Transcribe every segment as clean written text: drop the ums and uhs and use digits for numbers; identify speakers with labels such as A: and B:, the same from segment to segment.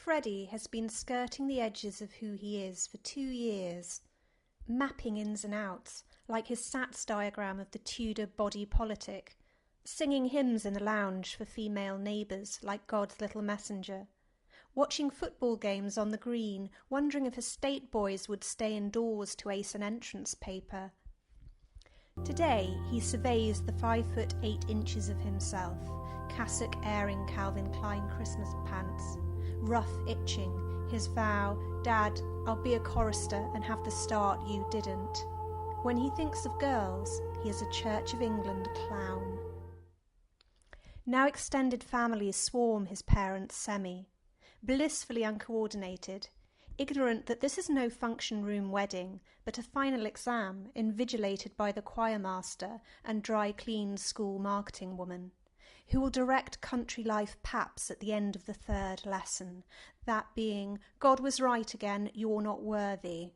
A: Freddy has been skirting the edges of who he is for 2 years, mapping ins and outs like his Sats diagram of the Tudor body politic, singing hymns in the lounge for female neighbours like God's little messenger, watching football games on the green, wondering if estate boys would stay indoors to ace an entrance paper. Today he surveys the 5 foot 8 inches of himself, cassock airing Calvin Klein Christmas pants, rough itching, his vow, "Dad, I'll be a chorister and have the start you didn't." When he thinks of girls, he is a Church of England clown. Now extended families swarm his parents' semi, blissfully uncoordinated, ignorant that this is no function room wedding, but a final exam invigilated by the choirmaster and dry-cleaned school marketing woman, who will direct country life paps at the end of the 3rd lesson, that being, "God was right again, you're not worthy."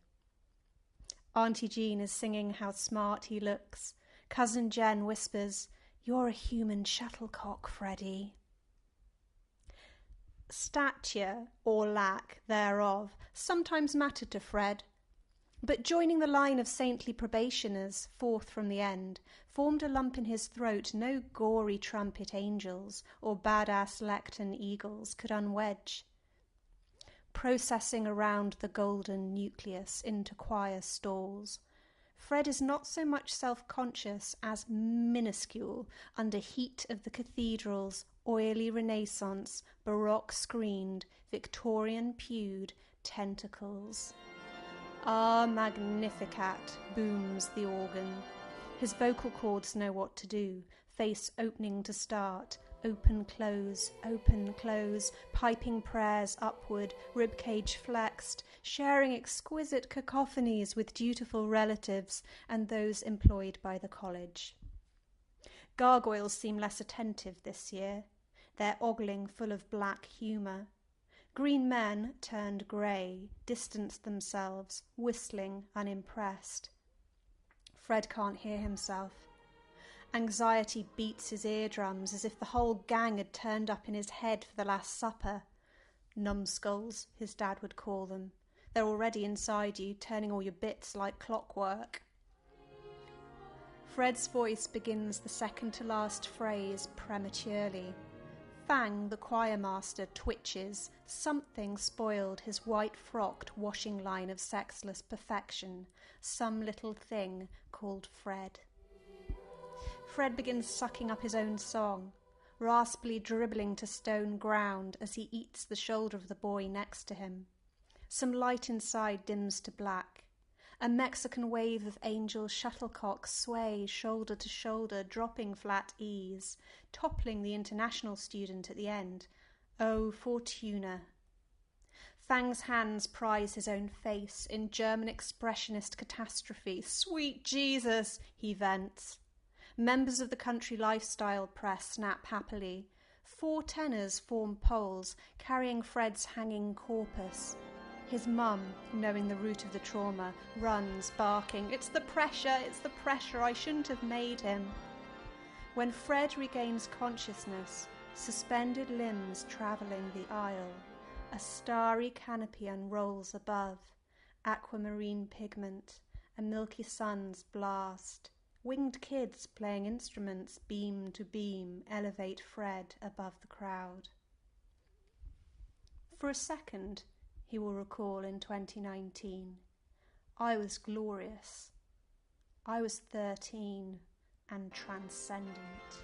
A: Auntie Jean is singing how smart he looks. Cousin Jen whispers, "You're a human shuttlecock, Freddy." Stature, or lack thereof, sometimes mattered to Fred, but joining the line of saintly probationers, 4th from the end, formed a lump in his throat no gory trumpet angels or badass lectern eagles could unwedge. Processing around the golden nucleus into choir stalls, Fred is not so much self-conscious as minuscule under heat of the cathedral's oily Renaissance, Baroque-screened, Victorian-pewed tentacles. "Ah, Magnificat," booms the organ. His vocal cords know what to do, face opening to start, open, close, piping prayers upward, ribcage flexed, sharing exquisite cacophonies with dutiful relatives and those employed by the college. Gargoyles seem less attentive this year, their ogling full of black humour. Green men, turned grey, distance themselves, whistling unimpressed. Fred can't hear himself. Anxiety beats his eardrums as if the whole gang had turned up in his head for the Last Supper. Numbskulls, his dad would call them. They're already inside you, turning all your bits like clockwork. Fred's voice begins the second-to-last phrase prematurely. Fang, the choirmaster, twitches. Something spoiled his white-frocked washing line of sexless perfection. Some little thing called Fred. Fred begins sucking up his own song, raspily dribbling to stone ground as he eats the shoulder of the boy next to him. Some light inside dims to black. A Mexican wave of angel shuttlecocks sway shoulder to shoulder, dropping flat E's, toppling the international student at the end. Oh, Fortuna. Fang's hands prize his own face in German expressionist catastrophe. "Sweet Jesus," he vents. Members of the country lifestyle press snap happily. 4 tenors form poles, carrying Fred's hanging corpus. His mum, knowing the root of the trauma, runs, barking, it's the pressure, I shouldn't have made him." When Fred regains consciousness, suspended limbs travelling the aisle, a starry canopy unrolls above, aquamarine pigment, a milky sun's blast. Winged kids playing instruments beam to beam elevate Fred above the crowd. For a second, he will recall in 2019, I was glorious. I was 13 and transcendent.